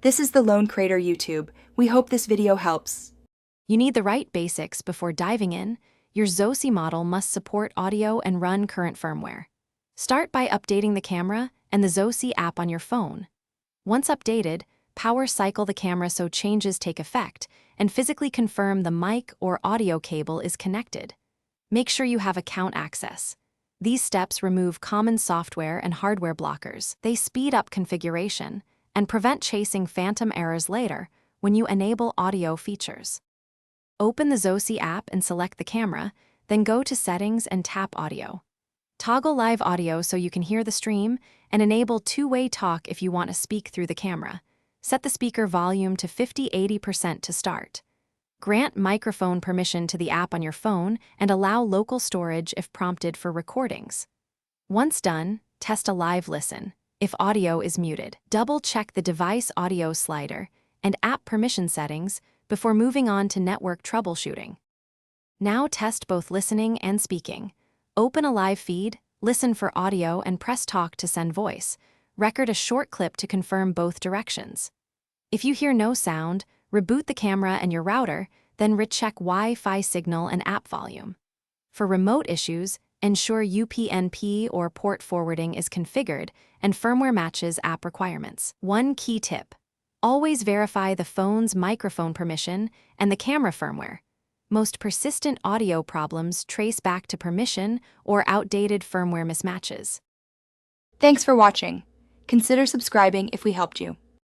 This is the Lone Crater YouTube. We hope this video helps. You need the right basics before diving in. Your Zosi model must support audio and run current firmware. Start by updating the camera and the Zosi app on your phone. Once updated, power cycle the camera so changes take effect and physically confirm the mic or audio cable is connected. Make sure you have account access. These steps remove common software and hardware blockers. They speed up configuration and prevent chasing phantom errors later when you enable audio features. Open the Zosi app and select the camera, then go to Settings and tap Audio. Toggle live audio so you can hear the stream, and enable two-way talk if you want to speak through the camera. Set the speaker volume to 50-80% to start. Grant microphone permission to the app on your phone and allow local storage if prompted for recordings. Once done, test a live listen. If audio is muted, double-check the device audio slider and app permission settings before moving on to network troubleshooting. Now test both listening and speaking. Open a live feed, listen for audio, and press talk to send voice. Record a short clip to confirm both directions. If you hear no sound, reboot the camera and your router, then recheck Wi-Fi signal and app volume. For remote issues, ensure UPnP or port forwarding is configured and firmware matches app requirements. One key tip: always verify the phone's microphone permission and the camera firmware. Most persistent audio problems trace back to permission or outdated firmware mismatches. Thanks for watching. Consider subscribing if we helped you.